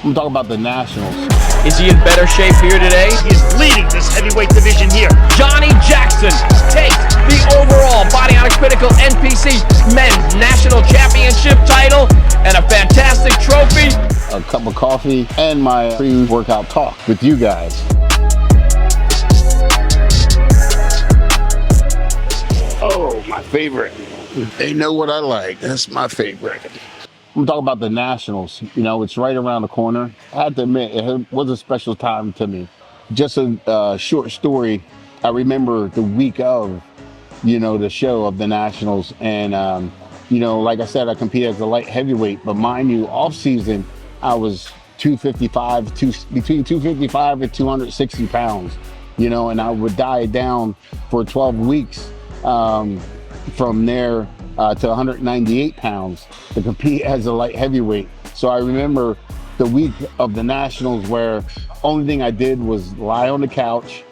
I'm talking about the Nationals. Is he in better shape here today? He is leading this heavyweight division here. Johnnie Jackson takes the overall Body Critical NPC Men's National Championship title and a fantastic trophy. A cup of coffee and my pre-workout talk with you guys. Oh, my favorite. They know what I like. That's my favorite. I'm talking about the Nationals. You know, it's right around the corner. I have to admit, it was a special time to me. Just a short story. I remember the week of, the show of the Nationals. And, like I said, I competed as a light heavyweight. But mind you, off season, I was 255, between 255 and 260 pounds, and I would diet down for 12 weeks from there to 198 pounds to compete as a light heavyweight. So I remember the week of the Nationals where only thing I did was lie on the couch.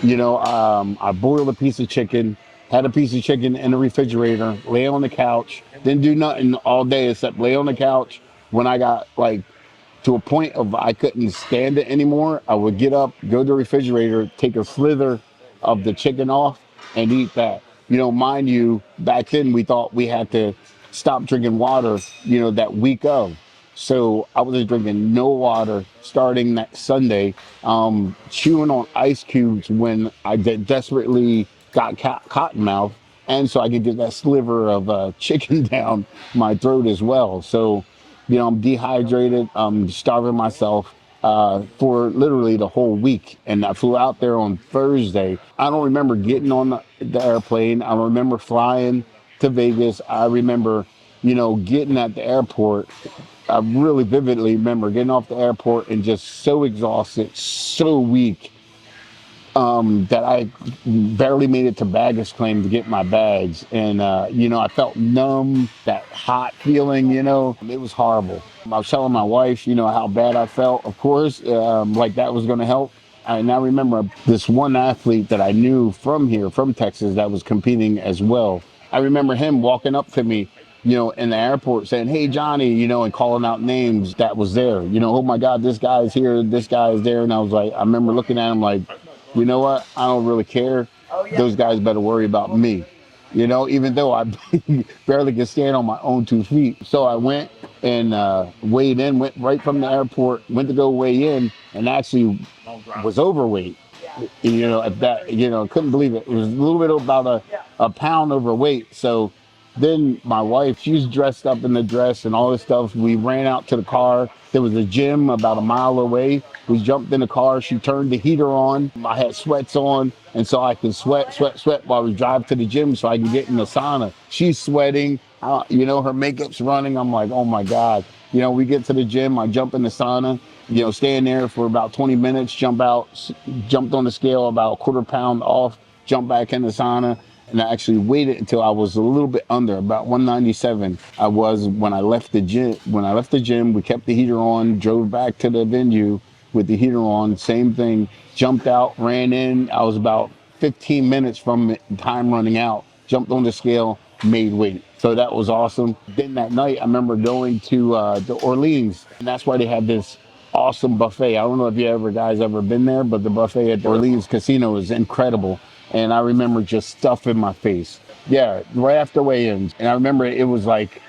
I boiled a piece of chicken, had a piece of chicken in the refrigerator, lay on the couch, didn't do nothing all day except lay on the couch. When I got to a point of I couldn't stand it anymore, I would get up, go to the refrigerator, take a slither of the chicken off and eat that. Mind you, back then we thought we had to stop drinking water, that week of. So I was drinking no water starting that Sunday, chewing on ice cubes when I desperately got cotton mouth. And so I could get that sliver of chicken down my throat as well. So, I'm dehydrated, I'm starving myself for literally the whole week. And I flew out there on Thursday. I don't remember getting on the airplane. I don't remember flying to Vegas. I remember, getting at the airport. I really vividly remember getting off the airport and just so exhausted, so weak, that I barely made it to baggage claim to get my bags. And, I felt numb, that hot feeling, it was horrible. I was telling my wife, how bad I felt, of course, like that was going to help. And I remember this one athlete that I knew from here, from Texas, that was competing as well. I remember him walking up to me, in the airport saying, "Hey, Johnny," and calling out names that was there. "Oh my God, this guy's here, this guy's there." And I was like, I remember looking at him like, you know what? I don't really care. Those guys better worry about me. Even though I barely can stand on my own 2 feet. So I went and weighed in, went right from the airport, went to go weigh in, and actually was overweight. At that, couldn't believe it. It was a little bit about a pound overweight. So then my wife, she's dressed up in the dress and all this stuff. We ran out to the car. There was a gym about a mile away. We jumped in the car. She turned the heater on. I had sweats on, and so I could sweat while we drive to the gym so I can get in the sauna. She's sweating. Her makeup's running. I'm like, oh my God. We get to the gym. I jump in the sauna, staying there for about 20 minutes, jumped on the scale about a quarter pound off, jumped back in the sauna. And I actually waited until I was a little bit under, about 197. I was when I left the gym. When I left the gym, we kept the heater on, drove back to the venue with the heater on, same thing, jumped out, ran in. I was about 15 minutes from time running out, jumped on the scale, made weight. So that was awesome. Then that night, I remember going to the Orleans, and that's why they have this awesome buffet. I don't know if you guys ever been there, but the buffet at the Orleans Casino is incredible. And I remember just stuffing my face. Yeah, right after weigh-ins. And I remember it was like,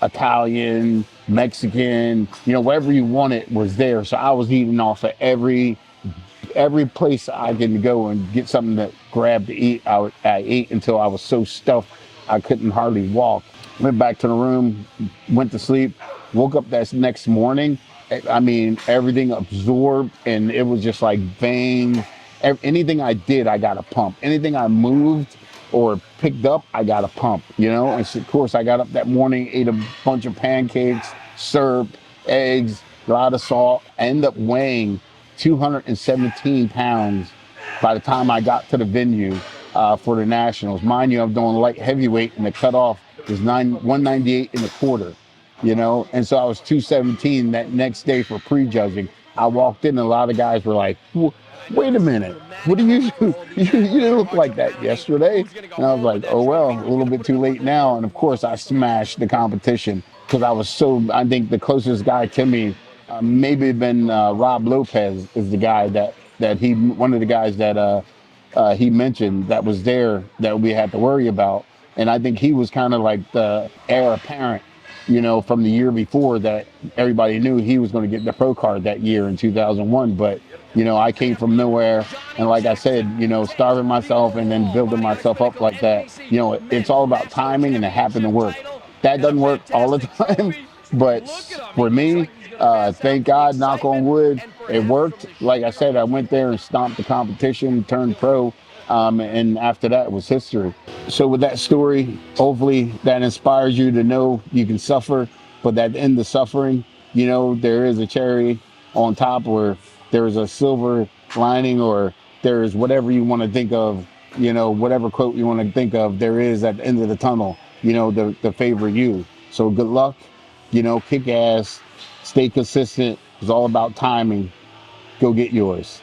Italian, Mexican, whatever you wanted was there. So I was eating off of every place I could go and get something to grab to eat. I ate until I was so stuffed I couldn't hardly walk. Went back to the room, went to sleep, woke up that next morning. I mean, everything absorbed, and it was just like veins. Anything I did, I got a pump. Anything I moved or picked up, I got a pump, And so, of course, I got up that morning, ate a bunch of pancakes, syrup, eggs, a lot of salt. I ended up weighing 217 pounds by the time I got to the venue for the Nationals. Mind you, I'm doing light heavyweight, and the cutoff is 198 and a quarter, And so I was 217 that next day for prejudging. I walked in, and a lot of guys were like, "Wait a minute, what do you do? You didn't look like that yesterday." And I was like, "Oh well, a little bit too late now." And of course, I smashed the competition. because I was so. I think the closest guy to me, maybe been Rob Lopez is the guy that he one of the guys that he mentioned that was there that we had to worry about, and I think he was kind of like the heir apparent, from the year before that everybody knew he was going to get the pro card that year in 2001. But I came from nowhere, and like I said, starving myself and then building myself up like that. It's all about timing, and it happened to work. That doesn't work all the time, but for me, thank God, knock on wood, it worked. Like I said, I went there and stomped the competition, turned pro, and after that it was history. So with that story, hopefully that inspires you to know you can suffer, but at the end of suffering, there is a cherry on top, or there is a silver lining, or there is whatever you want to think of, whatever quote you want to think of, there is at the end of the tunnel, to favor you. So good luck, kick ass, stay consistent. It's all about timing. Go get yours.